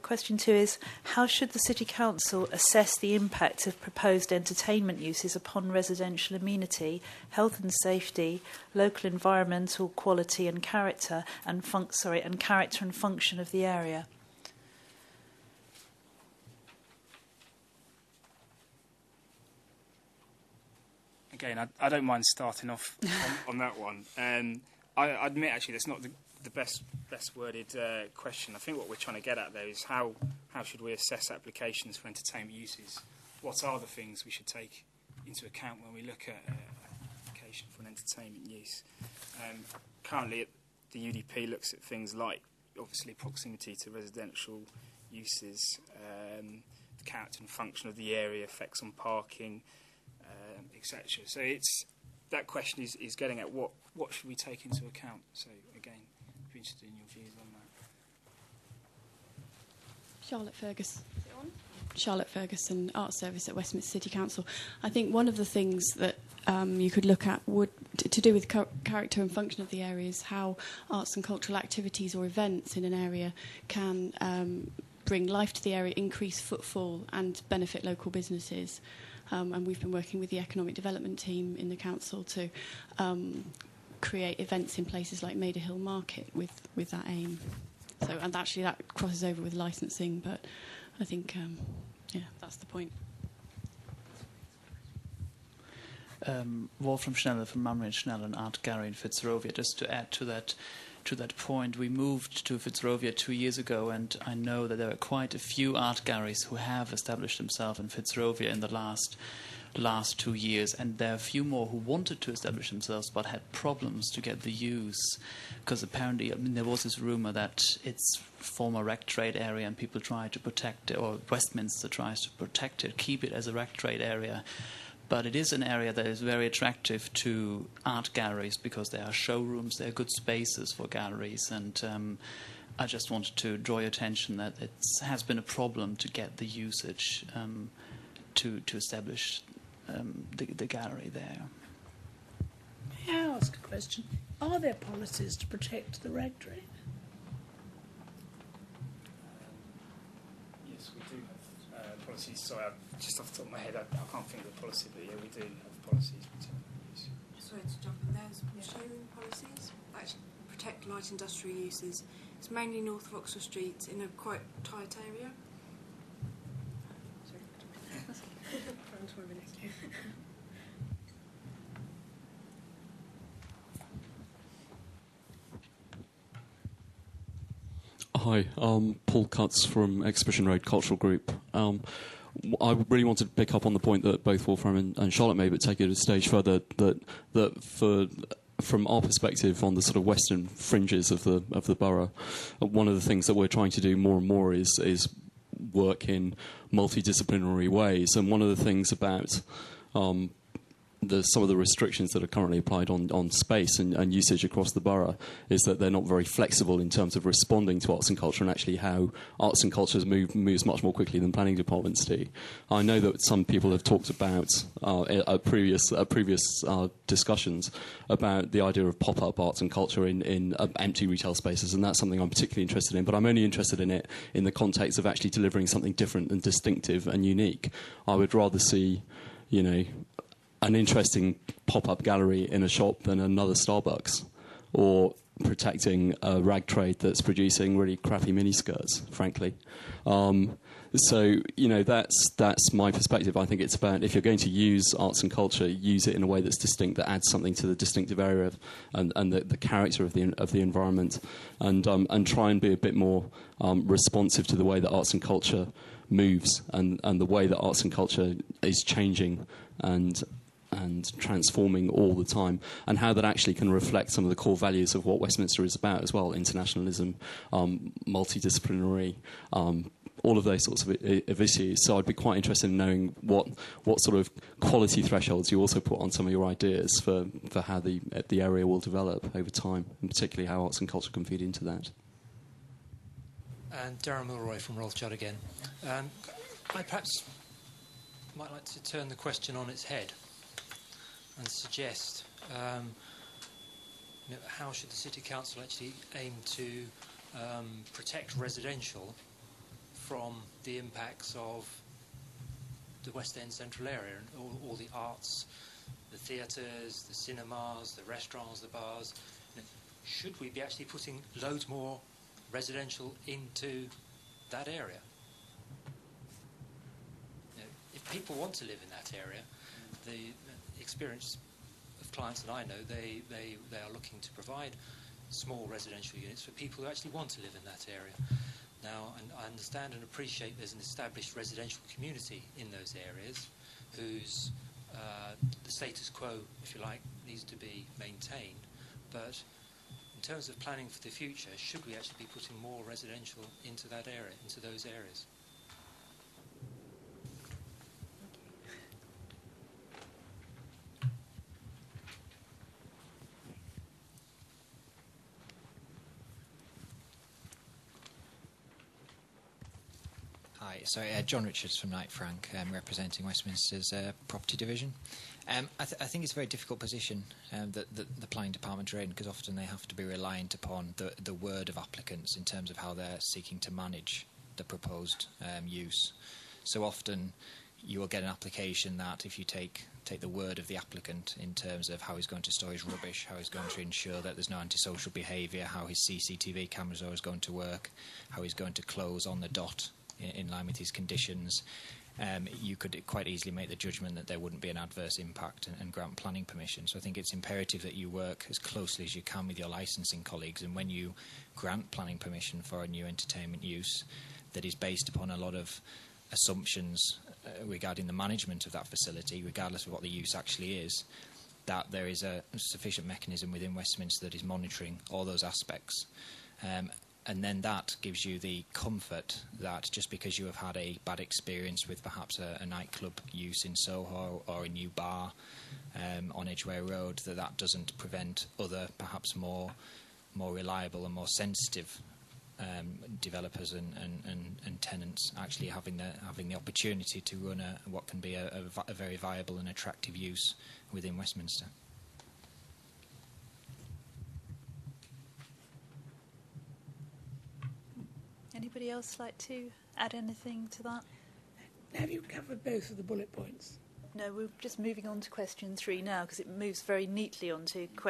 Question 2 is, how should the City Council assess the impact of proposed entertainment uses upon residential amenity, health and safety, local environmental quality and character, and character and function of the area? Again, I don't mind starting off on that one. I admit, actually, that's not the best worded question. I think what we're trying to get at there is how should we assess applications for entertainment uses? What are the things we should take into account when we look at application for an entertainment use? Currently, the UDP looks at things like, obviously, proximity to residential uses, the character and function of the area, effects on parking, etc. So that question is getting at what should we take into account. So again, I'd be interested in your views on that. Charlotte Ferguson, Art Service at Westminster City Council. I think one of the things that you could look at would to do with character and function of the area is how arts and cultural activities or events in an area can bring life to the area, increase footfall and benefit local businesses. And we've been working with the economic development team in the council to create events in places like Maida Hill Market with that aim. So, and actually that crosses over with licensing, but I think, that's the point. Wolfram Schneller from Mummery & Schneller, an art gallery in Fitzrovia. Just to add to that point, we moved to Fitzrovia 2 years ago, and I know that there are quite a few art galleries who have established themselves in Fitzrovia in the last 2 years, and there are a few more who wanted to establish themselves but had problems to get the use, because apparently, there was this rumor that it's former rec trade area and people try to protect it, or Westminster tries to protect it, keep it as a rec trade area. But it is an area that is very attractive to art galleries because there are showrooms, there are good spaces for galleries, and I just wanted to draw your attention that it has been a problem to get the usage to establish the gallery there. May I ask a question? Are there policies to protect the rag trade? Yes, we do have policies. Sorry, just off the top of my head, I can't think of the policy, but yeah, we do have policies. Sorry to jump in, there's showroom policies that actually protect light industrial uses. It's mainly north of Oxford Street in a quite tight area. Sorry. Hi, Paul Cutts from Exhibition Road Cultural Group. I really wanted to pick up on the point that both Wolfram and Charlotte made, but take it a stage further. From our perspective on the sort of western fringes of the borough, one of the things that we're trying to do more and more is work in multidisciplinary ways. And one of the things about some of the restrictions that are currently applied on space and usage across the borough is that they're not very flexible in terms of responding to arts and culture, and actually how arts and culture moves much more quickly than planning departments do. I know that some people have talked about at previous discussions about the idea of pop-up arts and culture in empty retail spaces, and that's something I'm particularly interested in, but I'm only interested in it in the context of actually delivering something different and distinctive and unique. I would rather see, an interesting pop-up gallery in a shop than another Starbucks, or protecting a rag trade that's producing really crappy miniskirts, frankly. So, that's my perspective. I think it's about, if you're going to use arts and culture, use it in a way that's distinct, that adds something to the distinctive area and the character of the environment, and try and be a bit more responsive to the way that arts and culture moves and the way that arts and culture is changing and transforming all the time, and how that actually can reflect some of the core values of what Westminster is about as well: internationalism, multidisciplinary, all of those sorts of issues. So I'd be quite interested in knowing what sort of quality thresholds you also put on some of your ideas for how the area will develop over time, and particularly how arts and culture can feed into that. And Darren Milroy from Rothschild again. I perhaps might like to turn the question on its head and suggest how should the City Council actually aim to protect residential from the impacts of the West End central area and all the arts, the theatres, the cinemas, the restaurants, the bars. Should we be actually putting loads more residential into that area? If people want to live in that area, the experience of clients that I know, they are looking to provide small residential units for people who actually want to live in that area. Now, and I understand and appreciate there's an established residential community in those areas whose the status quo, if you like, needs to be maintained. But in terms of planning for the future, should we actually be putting more residential into that area, into those areas? Hi, sorry, John Richards from Knight Frank, representing Westminster's property division. I think it's a very difficult position that the planning department are in, because often they have to be reliant upon the word of applicants in terms of how they're seeking to manage the proposed use. So often you will get an application that, if you take the word of the applicant in terms of how he's going to store his rubbish, how he's going to ensure that there's no antisocial behaviour, how his CCTV cameras are always going to work, how he's going to close on the dot in line with his conditions, you could quite easily make the judgment that there wouldn't be an adverse impact and grant planning permission. So I think it's imperative that you work as closely as you can with your licensing colleagues, and when you grant planning permission for a new entertainment use that is based upon a lot of assumptions regarding the management of that facility, regardless of what the use actually is, that there is a sufficient mechanism within Westminster that is monitoring all those aspects. And then that gives you the comfort that just because you have had a bad experience with perhaps a nightclub use in Soho or a new bar on Edgware Road, that doesn't prevent other perhaps more reliable and more sensitive developers and tenants actually having the opportunity to run what can be a very viable and attractive use within Westminster. Anybody else like to add anything to that? Have you covered both of the bullet points? No, we're just moving on to question 3 now, because it moves very neatly on to question